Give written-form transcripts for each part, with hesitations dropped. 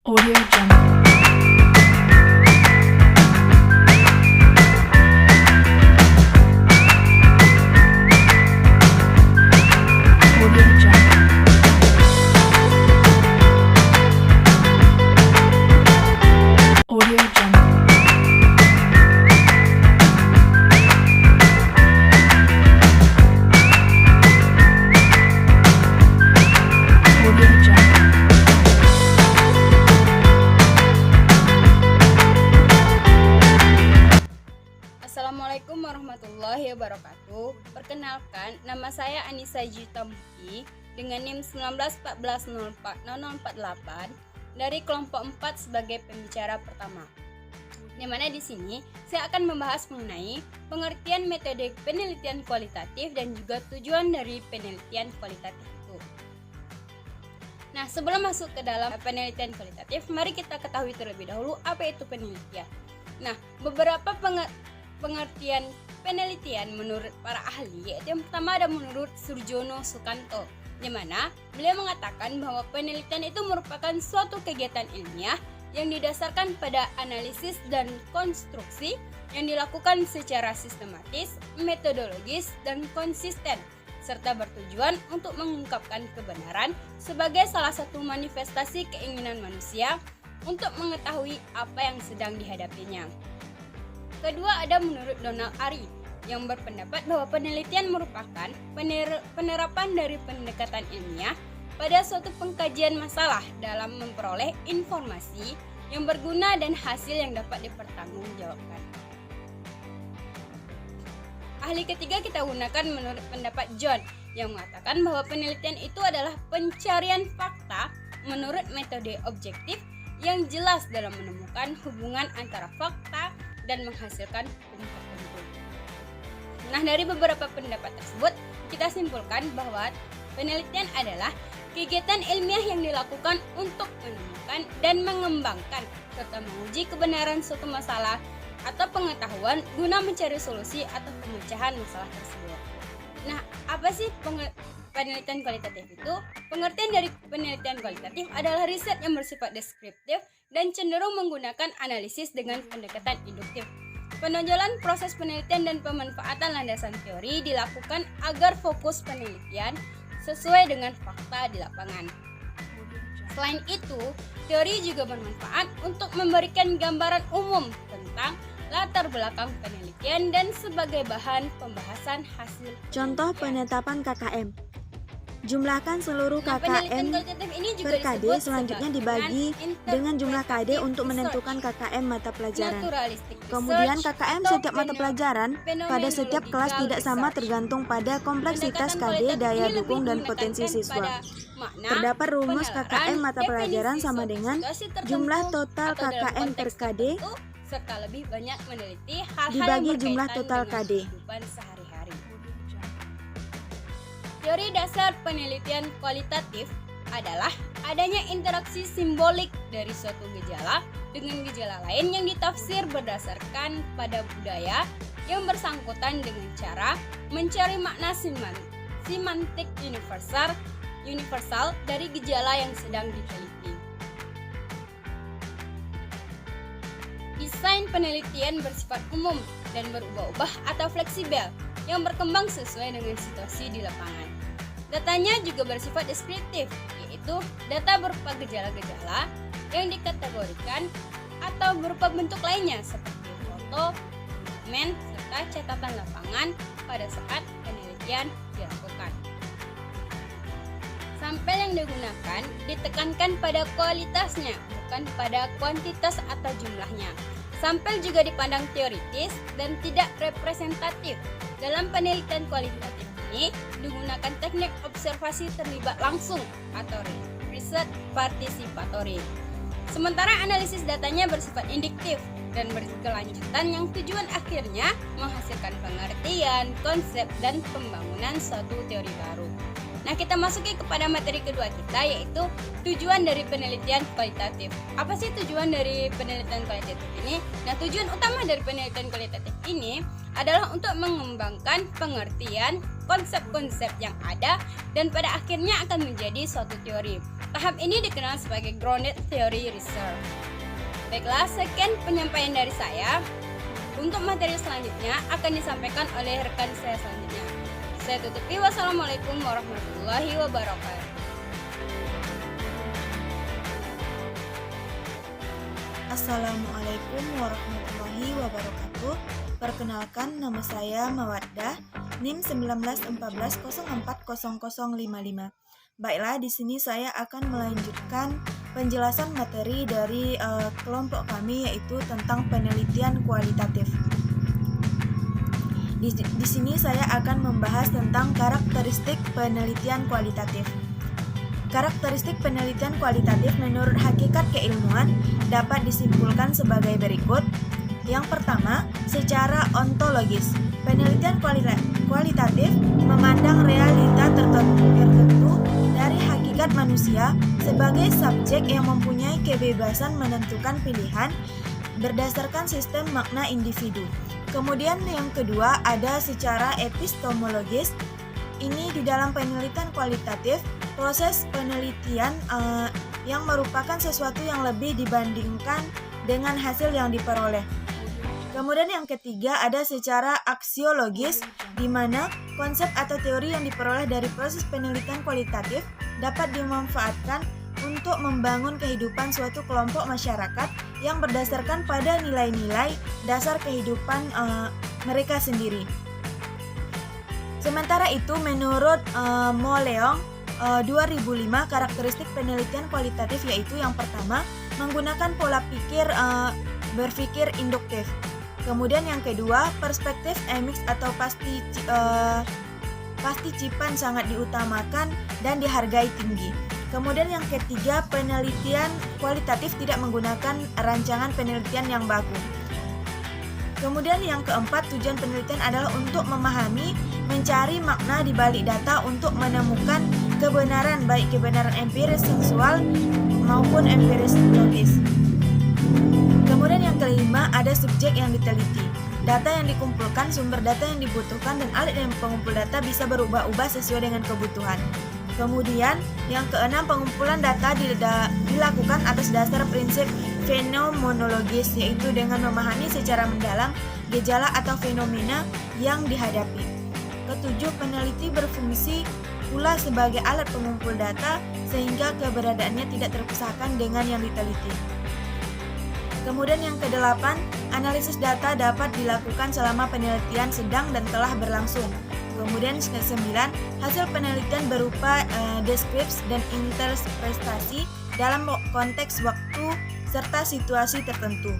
Audio Jungle. Audio Jungle. Audio Jungle. Audio Jungle. Assalamualaikum warahmatullahi wabarakatuh. Perkenalkan, nama saya Anissa Jitampi dengan NIM 1914040048 dari kelompok 4 sebagai pembicara pertama. Di mana di sini saya akan membahas mengenai pengertian metode penelitian kualitatif dan juga tujuan dari penelitian kualitatif itu. Nah, sebelum masuk ke dalam penelitian kualitatif, mari kita ketahui terlebih dahulu apa itu penelitian. Nah, beberapa pengertian penelitian menurut para ahli, yaitu yang pertama ada menurut Surjono Sukanto, di mana beliau mengatakan bahwa penelitian itu merupakan suatu kegiatan ilmiah yang didasarkan pada analisis dan konstruksi yang dilakukan secara sistematis, metodologis, dan konsisten, serta bertujuan untuk mengungkapkan kebenaran sebagai salah satu manifestasi keinginan manusia untuk mengetahui apa yang sedang dihadapinya. Kedua ada menurut Donald Ari yang berpendapat bahwa penelitian merupakan penerapan dari pendekatan ilmiah pada suatu pengkajian masalah dalam memperoleh informasi yang berguna dan hasil yang dapat dipertanggungjawabkan. Ahli ketiga kita gunakan menurut pendapat John yang mengatakan bahwa penelitian itu adalah pencarian fakta menurut metode objektif yang jelas dalam menemukan hubungan antara fakta dan menghasilkan hukum tertentu. Nah, dari beberapa pendapat tersebut, kita simpulkan bahwa penelitian adalah kegiatan ilmiah yang dilakukan untuk menemukan dan mengembangkan serta menguji kebenaran suatu masalah atau pengetahuan guna mencari solusi atau pemecahan masalah tersebut. Nah, apa sih penelitian kualitatif itu? Pengertian dari penelitian kualitatif adalah riset yang bersifat deskriptif dan cenderung menggunakan analisis dengan pendekatan induktif. Penonjolan proses penelitian dan pemanfaatan landasan teori dilakukan agar fokus penelitian sesuai dengan fakta di lapangan. Selain itu, teori juga bermanfaat untuk memberikan gambaran umum tentang latar belakang penelitian dan sebagai bahan pembahasan hasil. Contoh penetapan KKM. Jumlahkan seluruh KKM per KD, selanjutnya dibagi dengan jumlah KD untuk menentukan KKM mata pelajaran. Kemudian KKM setiap mata pelajaran pada setiap kelas tidak sama tergantung pada kompleksitas KD, daya dukung, dan potensi siswa. Terdapat rumus KKM mata pelajaran sama dengan jumlah total KKM per KD serta lebih banyak meneliti hal-hal dibagi yang jumlah berkaitan total dengan KD. kehidupan sehari-hari. Teori dasar penelitian kualitatif adalah adanya interaksi simbolik dari suatu gejala dengan gejala lain yang ditafsir berdasarkan pada budaya yang bersangkutan dengan cara mencari makna simantik universal dari gejala yang sedang diteliti. Desain penelitian bersifat umum dan berubah-ubah atau fleksibel yang berkembang sesuai dengan situasi di lapangan. Datanya juga bersifat deskriptif, yaitu data berupa gejala-gejala yang dikategorikan atau berupa bentuk lainnya seperti foto, dokumen, serta catatan lapangan pada saat penelitian dilakukan. Sampel yang digunakan ditekankan pada kualitasnya, bukan pada kuantitas atau jumlahnya. Sampel juga dipandang teoritis dan tidak representatif. Dalam penelitian kualitatif ini digunakan teknik observasi terlibat langsung atau riset partisipatory. Sementara analisis datanya bersifat induktif dan berkelanjutan yang tujuan akhirnya menghasilkan pengertian, konsep, dan pembangunan suatu teori baru. Nah, kita masuki kepada materi kedua kita, yaitu tujuan dari penelitian kualitatif. Apa sih tujuan dari penelitian kualitatif ini? Nah, tujuan utama dari penelitian kualitatif ini adalah untuk mengembangkan pengertian konsep-konsep yang ada dan pada akhirnya akan menjadi suatu teori. Tahap ini dikenal sebagai grounded theory research. Baiklah, sekian penyampaian dari saya. Untuk materi selanjutnya akan disampaikan oleh rekan saya selanjutnya. Saya tutupi. Wassalamualaikum warahmatullahi wabarakatuh. Assalamualaikum warahmatullahi wabarakatuh. Perkenalkan, nama saya Mawaddah, NIM 1914040055. Baiklah, di sini saya akan melanjutkan penjelasan materi dari kelompok kami, yaitu tentang penelitian kualitatif. Di sini saya akan membahas tentang karakteristik penelitian kualitatif. Karakteristik penelitian kualitatif menurut hakikat keilmuan dapat disimpulkan sebagai berikut. Yang pertama, secara ontologis, penelitian kualitatif memandang realita tertentu dari hakikat manusia sebagai subjek yang mempunyai kebebasan menentukan pilihan berdasarkan sistem makna individu. Kemudian yang kedua ada secara epistemologis. Ini di dalam penelitian kualitatif, proses penelitian yang merupakan sesuatu yang lebih dibandingkan dengan hasil yang diperoleh. Kemudian yang ketiga ada secara aksiologis, di mana konsep atau teori yang diperoleh dari proses penelitian kualitatif dapat dimanfaatkan untuk membangun kehidupan suatu kelompok masyarakat yang berdasarkan pada nilai-nilai dasar kehidupan mereka sendiri. Sementara itu, menurut Mo Leong 2005, karakteristik penelitian kualitatif yaitu yang pertama, menggunakan pola pikir berpikir induktif. Kemudian yang kedua, perspektif emix atau pasticipan sangat diutamakan dan dihargai tinggi. Kemudian yang ketiga, penelitian kualitatif tidak menggunakan rancangan penelitian yang baku. Kemudian yang keempat, tujuan penelitian adalah untuk memahami, mencari makna di balik data untuk menemukan kebenaran, baik kebenaran empiris seksual maupun empiris logis. Kemudian yang kelima, ada subjek yang diteliti. Data yang dikumpulkan, sumber data yang dibutuhkan, dan alat yang pengumpul data bisa berubah-ubah sesuai dengan kebutuhan. Kemudian yang keenam, pengumpulan data dilakukan atas dasar prinsip fenomenologis, yaitu dengan memahami secara mendalam gejala atau fenomena yang dihadapi. Ketujuh, peneliti berfungsi pula sebagai alat pengumpul data sehingga keberadaannya tidak terpisahkan dengan yang diteliti. Kemudian yang kedelapan, analisis data dapat dilakukan selama penelitian sedang dan telah berlangsung. Kemudian ke-9, hasil penelitian berupa deskripsi dan interpretasi dalam konteks waktu serta situasi tertentu.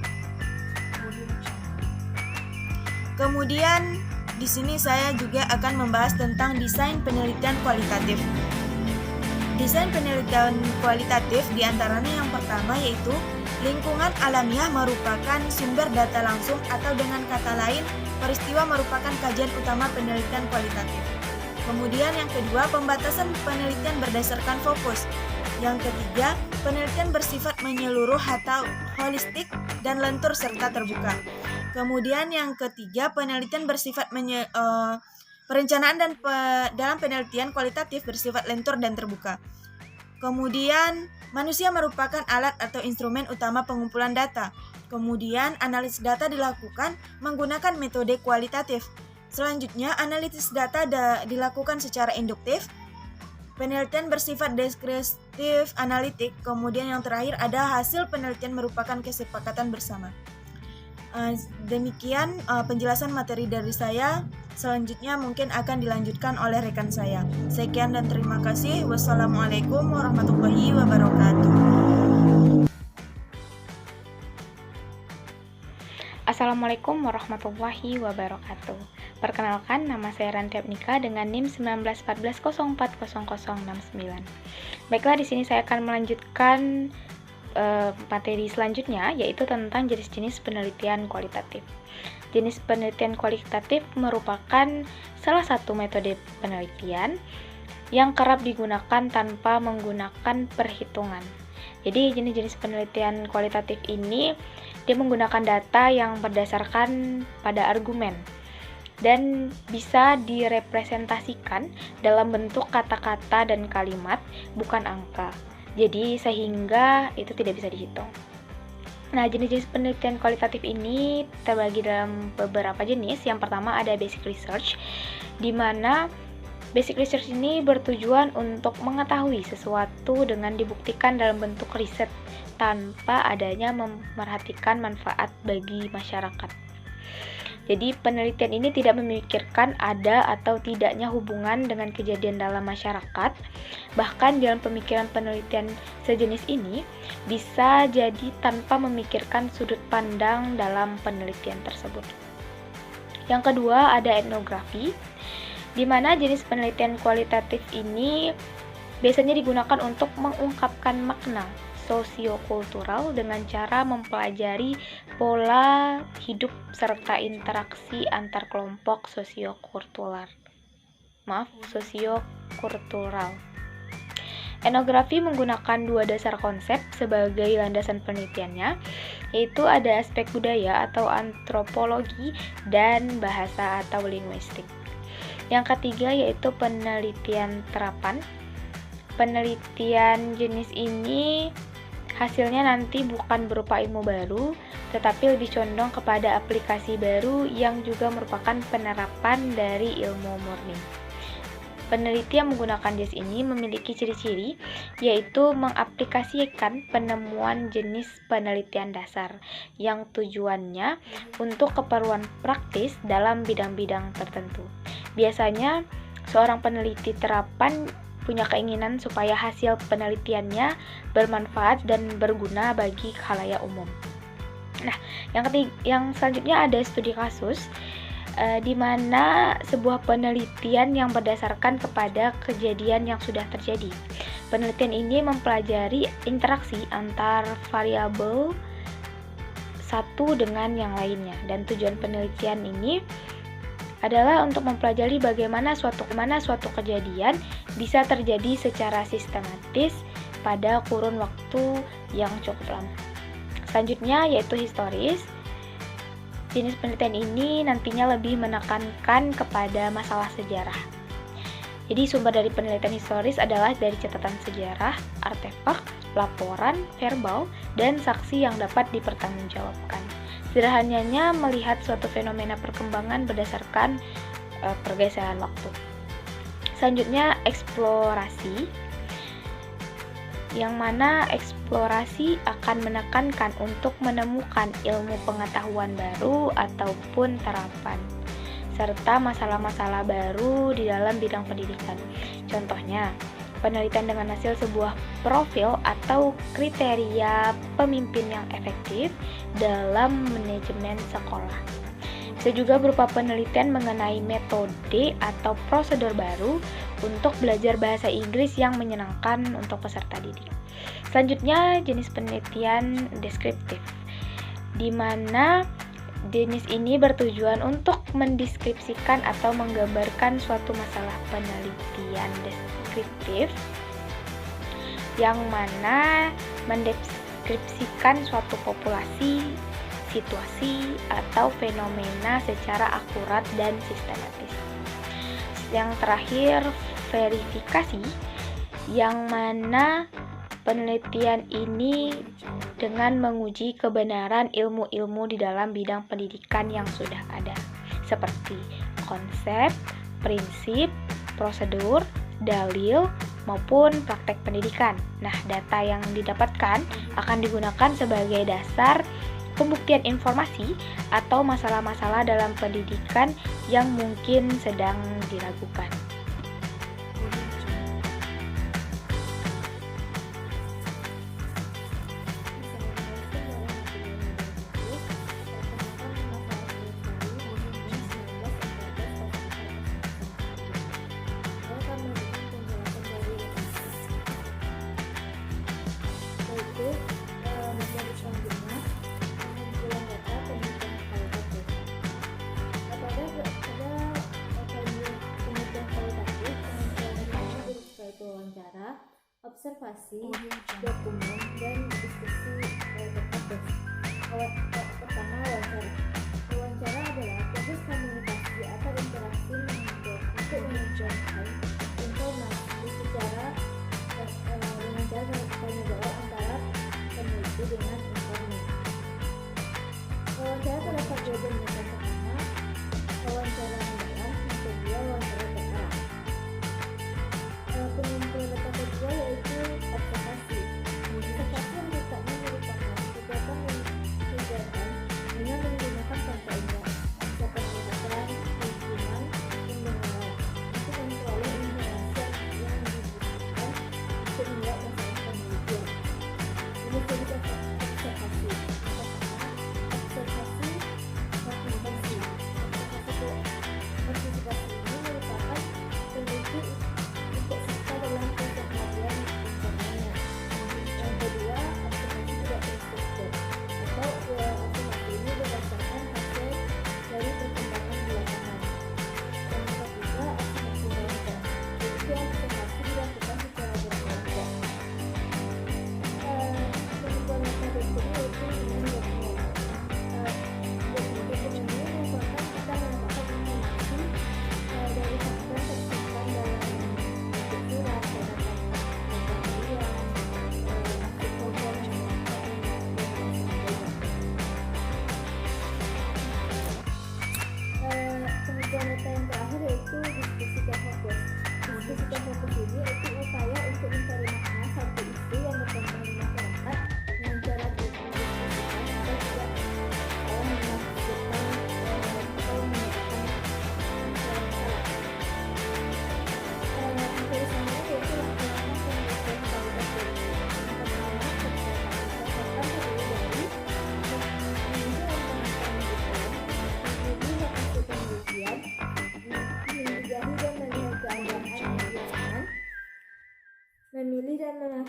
Kemudian di sini saya juga akan membahas tentang desain penelitian kualitatif. Desain penelitian kualitatif diantaranya yang pertama yaitu lingkungan alamiah merupakan sumber data langsung, atau dengan kata lain, peristiwa merupakan kajian utama penelitian kualitatif. Kemudian yang kedua, pembatasan penelitian berdasarkan fokus. Yang ketiga, penelitian bersifat menyeluruh atau holistik dan lentur serta terbuka. Kemudian yang ketiga, penelitian bersifat perencanaan dan dalam penelitian kualitatif bersifat lentur dan terbuka. Kemudian, manusia merupakan alat atau instrumen utama pengumpulan data. Kemudian, analisis data dilakukan menggunakan metode kualitatif. Selanjutnya, analisis data dilakukan secara induktif. Penelitian bersifat deskriptif analitik. Kemudian yang terakhir ada hasil penelitian merupakan kesepakatan bersama. Demikian penjelasan materi dari saya. Selanjutnya mungkin akan dilanjutkan oleh rekan saya. Sekian dan terima kasih. Wassalamualaikum warahmatullahi wabarakatuh. Assalamualaikum warahmatullahi wabarakatuh. Perkenalkan, nama saya Ranti Apnika dengan NIM 1914040069. Baiklah, di sini saya akan melanjutkan materi selanjutnya, yaitu tentang jenis-jenis penelitian kualitatif. Jenis penelitian kualitatif merupakan salah satu metode penelitian yang kerap digunakan tanpa menggunakan perhitungan. Jadi jenis-jenis penelitian kualitatif ini dia menggunakan data yang berdasarkan pada argumen dan bisa direpresentasikan dalam bentuk kata-kata dan kalimat, bukan angka. Jadi sehingga itu tidak bisa dihitung. Nah, jenis-jenis penelitian kualitatif ini terbagi dalam beberapa jenis. Yang pertama ada basic research, di mana basic research ini bertujuan untuk mengetahui sesuatu dengan dibuktikan dalam bentuk riset tanpa adanya memerhatikan manfaat bagi masyarakat. Jadi penelitian ini tidak memikirkan ada atau tidaknya hubungan dengan kejadian dalam masyarakat. Bahkan dalam pemikiran penelitian sejenis ini bisa jadi tanpa memikirkan sudut pandang dalam penelitian tersebut. Yang kedua ada etnografi, di mana jenis penelitian kualitatif ini biasanya digunakan untuk mengungkapkan makna sosiokultural dengan cara mempelajari pola hidup serta interaksi antar kelompok sosiokultural. Etnografi menggunakan dua dasar konsep sebagai landasan penelitiannya, yaitu ada aspek budaya atau antropologi dan bahasa atau linguistik. Yang ketiga yaitu penelitian terapan. Penelitian jenis ini hasilnya nanti bukan berupa ilmu baru, tetapi lebih condong kepada aplikasi baru yang juga merupakan penerapan dari ilmu murni. Peneliti yang menggunakan jenis ini memiliki ciri-ciri, yaitu mengaplikasikan penemuan jenis penelitian dasar yang tujuannya untuk keperluan praktis dalam bidang-bidang tertentu. Biasanya, seorang peneliti terapan punya keinginan supaya hasil penelitiannya bermanfaat dan berguna bagi khalayak umum. Nah, yang selanjutnya ada studi kasus, di mana sebuah penelitian yang berdasarkan kepada kejadian yang sudah terjadi. Penelitian ini mempelajari interaksi antar variabel satu dengan yang lainnya, dan tujuan penelitian ini adalah untuk mempelajari bagaimana suatu kejadian bisa terjadi secara sistematis pada kurun waktu yang cukup lama. Selanjutnya yaitu historis. Jenis penelitian ini nantinya lebih menekankan kepada masalah sejarah. Jadi sumber dari penelitian historis adalah dari catatan sejarah, artefak, laporan, verbal, dan saksi yang dapat dipertanggungjawabkan. Sederhananya melihat suatu fenomena perkembangan berdasarkan pergeseran waktu. Selanjutnya eksplorasi, yang mana eksplorasi akan menekankan untuk menemukan ilmu pengetahuan baru ataupun terapan, serta masalah-masalah baru di dalam bidang pendidikan. Contohnya, penelitian dengan hasil sebuah profil atau kriteria pemimpin yang efektif dalam manajemen sekolah. Bisa juga berupa penelitian mengenai metode atau prosedur baru untuk belajar bahasa Inggris yang menyenangkan untuk peserta didik. Selanjutnya, jenis penelitian deskriptif, di mana jenis ini bertujuan untuk mendeskripsikan atau menggambarkan suatu masalah. Penelitian deskriptif yang mana mendeskripsikan suatu populasi, situasi, atau fenomena secara akurat dan sistematis. Yang terakhir, verifikasi, yang mana penelitian ini dengan menguji kebenaran ilmu-ilmu di dalam bidang pendidikan yang sudah ada, seperti konsep, prinsip, prosedur, dalil, maupun praktek pendidikan. Nah, data yang didapatkan akan digunakan sebagai dasar pembuktian informasi atau masalah-masalah dalam pendidikan yang mungkin sedang diragukan. Observasi, Audio Jungle. dokumen, dan diskusi terhadap pertama wawancara. Wawancara adalah proses komunikasi atau interaksi untuk menyampaikan informasi secara dengan cara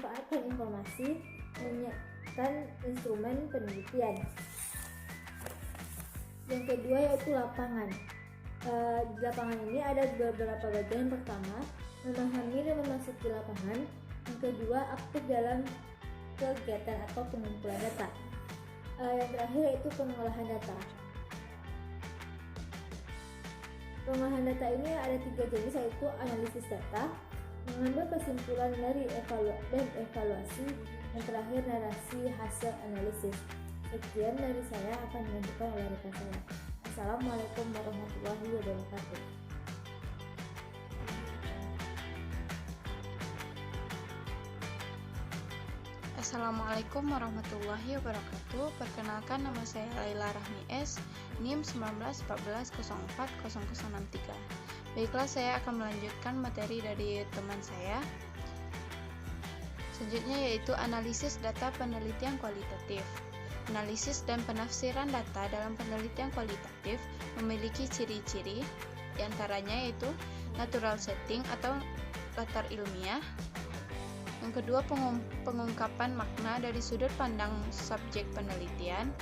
memanfaatkan informasi menyiapkan instrumen penelitian. Yang kedua yaitu lapangan. Di lapangan ini ada beberapa bagian. Pertama, memahami dan memasuki lapangan. Yang kedua, aktif dalam kegiatan atau pengumpulan data. Yang terakhir yaitu pengolahan data. Pengolahan data ini ada 3 jenis, yaitu analisis data, mengambil kesimpulan dari evaluasi, dan terakhir narasi hasil analisis. Sekian dari saya, akan dilanjutkan oleh rekan saya. Assalamualaikum warahmatullahi wabarakatuh. Assalamualaikum warahmatullahi wabarakatuh. Perkenalkan, nama saya Laila Rahmi S, NIM 1914040063. Baiklah, saya akan melanjutkan materi dari teman saya. Selanjutnya yaitu analisis data penelitian kualitatif. Analisis dan penafsiran data dalam penelitian kualitatif memiliki ciri-ciri, diantaranya yaitu natural setting atau latar ilmiah. Yang kedua, pengungkapan makna dari sudut pandang subjek penelitian.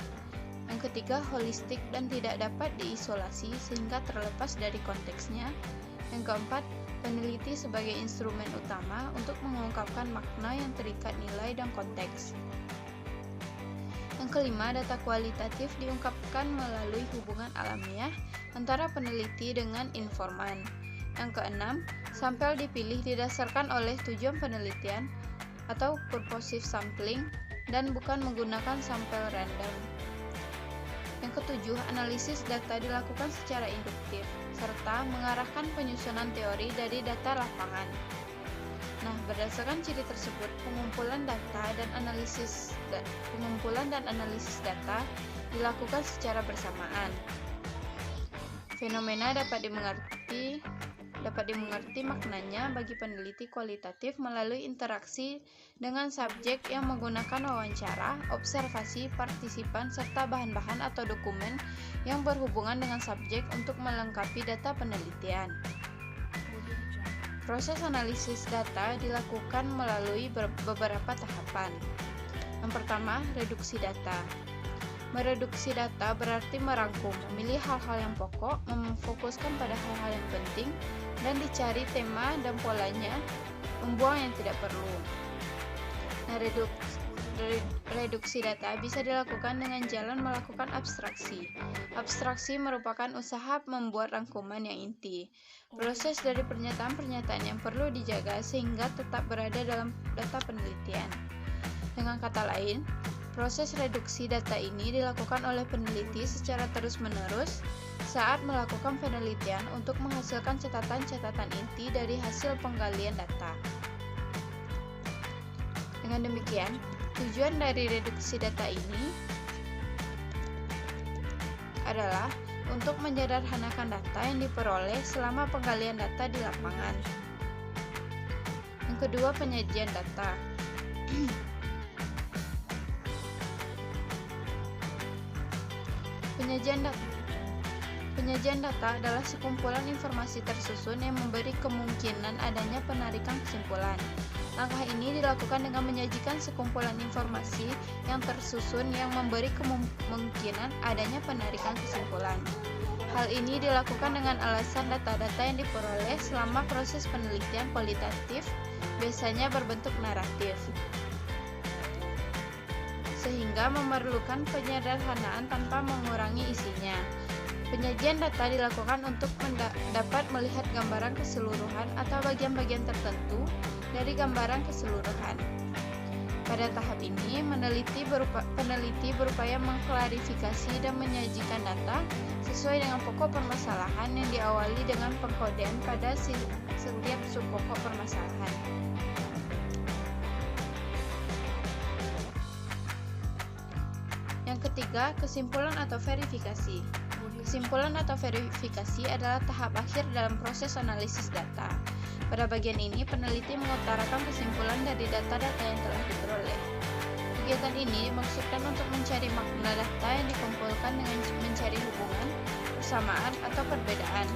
Yang ketiga, holistik dan tidak dapat diisolasi sehingga terlepas dari konteksnya. Yang keempat, peneliti sebagai instrumen utama untuk mengungkapkan makna yang terikat nilai dan konteks. Yang kelima, data kualitatif diungkapkan melalui hubungan alamiah antara peneliti dengan informan. Yang keenam, sampel dipilih didasarkan oleh tujuan penelitian atau purposive sampling dan bukan menggunakan sampel random. Yang ketujuh, analisis data dilakukan secara induktif serta mengarahkan penyusunan teori dari data lapangan. Nah, berdasarkan ciri tersebut, pengumpulan dan analisis data dilakukan secara bersamaan. Fenomena dapat dimengerti maknanya bagi peneliti kualitatif melalui interaksi dengan subjek yang menggunakan wawancara, observasi, partisipan, serta bahan-bahan atau dokumen yang berhubungan dengan subjek untuk melengkapi data penelitian. Proses analisis data dilakukan melalui beberapa tahapan. Yang pertama, reduksi data. Mereduksi data berarti merangkum, memilih hal-hal yang pokok, memfokuskan pada hal-hal yang penting, dan dicari tema dan polanya, membuang yang tidak perlu. Nah, reduksi data bisa dilakukan dengan jalan melakukan abstraksi. Abstraksi merupakan usaha membuat rangkuman yang inti. Proses dari pernyataan-pernyataan yang perlu dijaga sehingga tetap berada dalam data penelitian. Dengan kata lain, proses reduksi data ini dilakukan oleh peneliti secara terus-menerus saat melakukan penelitian untuk menghasilkan catatan-catatan inti dari hasil penggalian data. Dengan demikian, tujuan dari reduksi data ini adalah untuk menyederhanakan data yang diperoleh selama penggalian data di lapangan. Yang kedua, penyajian data. Penyajian data adalah sekumpulan informasi tersusun yang memberi kemungkinan adanya penarikan kesimpulan. Langkah ini dilakukan dengan menyajikan sekumpulan informasi yang tersusun yang memberi kemungkinan adanya penarikan kesimpulan. Hal ini dilakukan dengan alasan data-data yang diperoleh selama proses penelitian kualitatif biasanya berbentuk naratif, sehingga memerlukan penyederhanaan tanpa mengurangi isinya. Penyajian data dilakukan untuk dapat melihat gambaran keseluruhan atau bagian-bagian tertentu dari gambaran keseluruhan. Pada tahap ini, peneliti berupaya mengklarifikasi dan menyajikan data sesuai dengan pokok permasalahan yang diawali dengan pengkodean pada setiap subpokok permasalahan. Yang ketiga, kesimpulan atau verifikasi. Kesimpulan atau verifikasi adalah tahap akhir dalam proses analisis data. Pada bagian ini, peneliti mengutarakan kesimpulan dari data-data yang telah diperoleh. Kegiatan ini dimaksudkan untuk mencari makna data yang dikumpulkan dengan mencari hubungan, persamaan, atau perbedaan.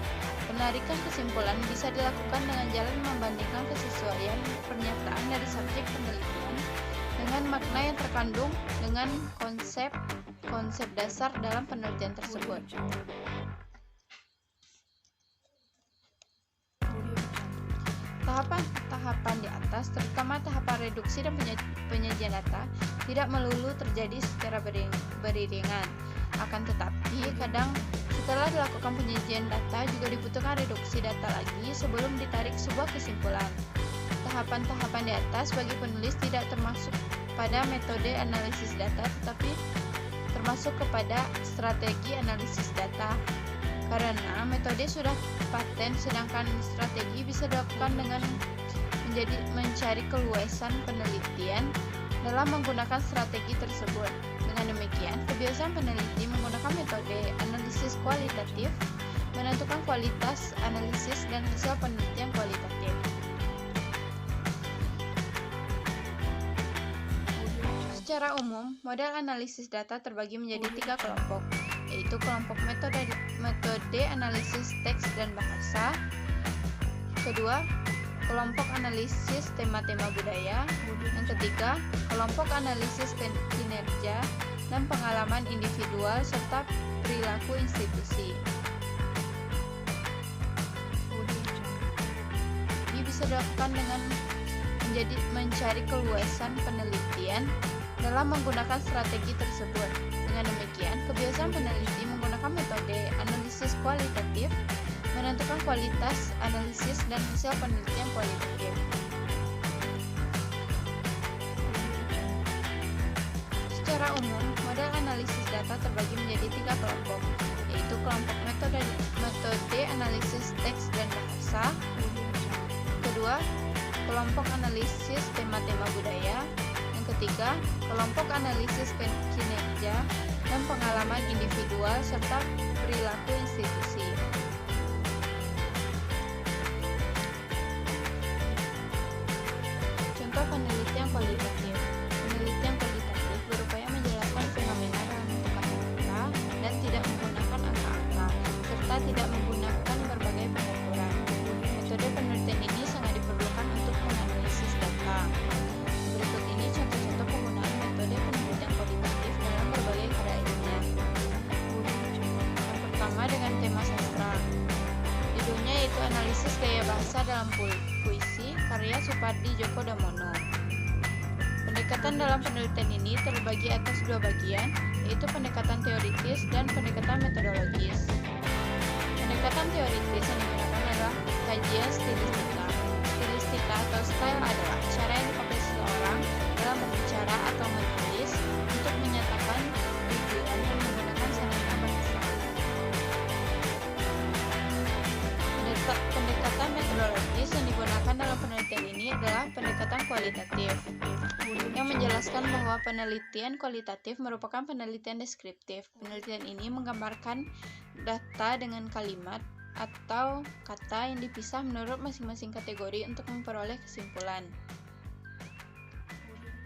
Penarikan kesimpulan bisa dilakukan dengan jalan membandingkan kesesuaian pernyataan dari subjek penelitian dengan makna yang terkandung dengan konsep dasar dalam penelitian tersebut. Tahapan di atas, terutama tahapan reduksi dan penyajian data, tidak melulu terjadi secara beriringan. Akan tetapi, kadang setelah dilakukan penyajian data juga dibutuhkan reduksi data lagi sebelum ditarik sebuah kesimpulan. Tahapan-tahapan di atas bagi penulis tidak termasuk pada metode analisis data, tetapi termasuk kepada strategi analisis data. Karena metode sudah paten, sedangkan strategi bisa dilakukan dengan mencari keluasan penelitian dalam menggunakan strategi tersebut. Dengan demikian, kebiasaan peneliti menggunakan metode analisis kualitatif menentukan kualitas analisis dan hasil penelitian kualitatif. Secara umum, model analisis data terbagi menjadi 3 kelompok, yaitu kelompok metode analisis teks dan bahasa. Kedua, kelompok analisis tema-tema budaya. Yang ketiga, kelompok analisis kinerja dan pengalaman individual serta perilaku institusi. Ini bisa dilakukan dengan mencari keluasan penelitian dalam menggunakan strategi tersebut. Dengan demikian, kebiasaan peneliti menggunakan metode analisis kualitatif menentukan kualitas analisis dan hasil penelitian kualitatif. Secara umum, model analisis data terbagi menjadi 3 kelompok, yaitu kelompok metode analisis teks dan bahasa. Kedua, kelompok analisis tema-tema budaya. Yang ketiga, kelompok analisis kinerja dan pengalaman individual serta perilaku institusi. Contoh penelitian kualitatif. Penelitian kualitatif berupaya menjelaskan fenomena dalam bentuk kata-kata dan tidak menggunakan angka-angka, serta tidak menggunakan berbagai pengukuran. Metode penelitian ini sangat diperlukan untuk menganalisis data. Berikut ini contoh-contoh penggunaan metode penelitian kualitatif dalam berbagai karya ilmiah. Yang pertama dengan tema sastra. Judulnya yaitu Analisis Gaya Bahasa dalam Puisi, karya Supardi Djoko Damono. Pendekatan dalam penelitian ini terbagi atas 2 bagian, yaitu pendekatan teoritis dan pendekatan metodologis. Pendekatan teoritis yang digunakan adalah kajian stilistika. Stilistika atau style adalah cara yang dipakai seseorang dalam berbicara atau menulis untuk menyatakan tujuan dan menggunakan sarana bahasa. Pendekatan metodologis yang digunakan dalam penelitian ini adalah pendekatan kualitatif, yang menjelaskan bahwa penelitian kualitatif merupakan penelitian deskriptif. Penelitian ini menggambarkan data dengan kalimat atau kata yang dipisah menurut masing-masing kategori untuk memperoleh kesimpulan.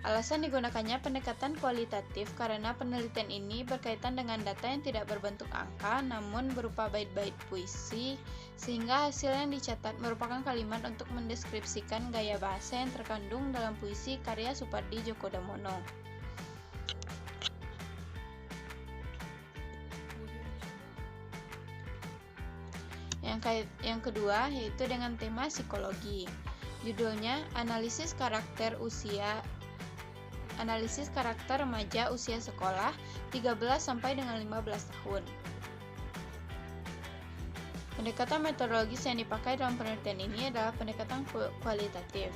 Alasan digunakannya pendekatan kualitatif karena penelitian ini berkaitan dengan data yang tidak berbentuk angka namun berupa bait-bait puisi, sehingga hasil yang dicatat merupakan kalimat untuk mendeskripsikan gaya bahasa yang terkandung dalam puisi karya Supardi Djoko Damono. Yang kedua yaitu dengan tema psikologi. Judulnya Analisis karakter remaja usia sekolah 13 sampai dengan 15 tahun. Pendekatan metodologis yang dipakai dalam penelitian ini adalah pendekatan kualitatif.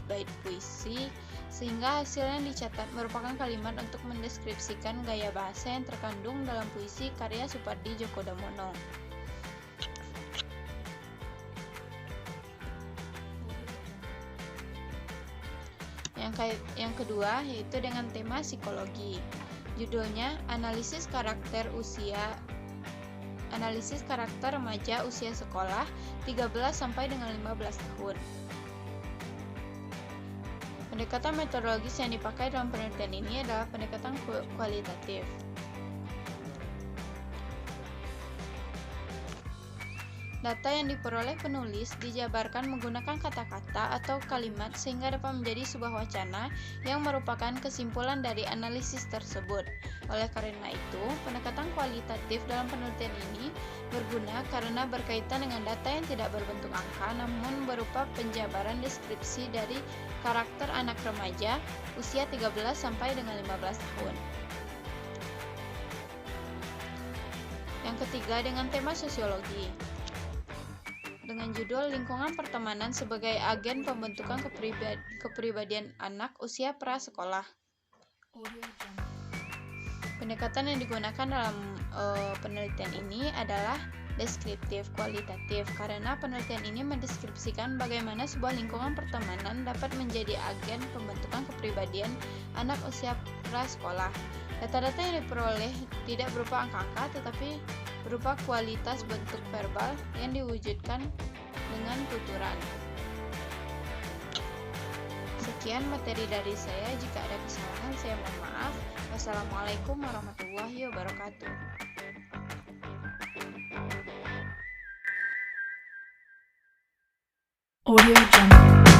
Bait puisi, sehingga hasil yang dicatat merupakan kalimat untuk mendeskripsikan gaya bahasa yang terkandung dalam puisi karya Supardi Djoko Damono. Yang kedua yaitu dengan tema psikologi. Judulnya Analisis karakter remaja usia sekolah 13 sampai dengan 15 tahun. Pendekatan metodologis yang dipakai dalam penelitian ini adalah pendekatan kualitatif. Data yang diperoleh penulis dijabarkan menggunakan kata-kata atau kalimat sehingga dapat menjadi sebuah wacana yang merupakan kesimpulan dari analisis tersebut. Oleh karena itu, pendekatan kualitatif dalam penelitian ini berguna karena berkaitan dengan data yang tidak berbentuk angka namun berupa penjabaran deskripsi dari karakter anak remaja usia 13 sampai dengan 15 tahun. Yang ketiga, dengan tema sosiologi. Dengan judul Lingkungan Pertemanan sebagai Agen Pembentukan Kepribadian Anak Usia Prasekolah. Audio Jungle. Pendekatan yang digunakan dalam penelitian ini adalah deskriptif kualitatif karena penelitian ini mendeskripsikan bagaimana sebuah lingkungan pertemanan dapat menjadi agen pembentukan kepribadian anak usia prasekolah. Data-data yang diperoleh tidak berupa angka-angka tetapi berupa kualitas bentuk verbal yang diwujudkan dengan tuturan. Sekian materi dari saya. Jika ada kesalahan, saya mohon maaf. Wassalamualaikum warahmatullahi wabarakatuh. Audio Jungle.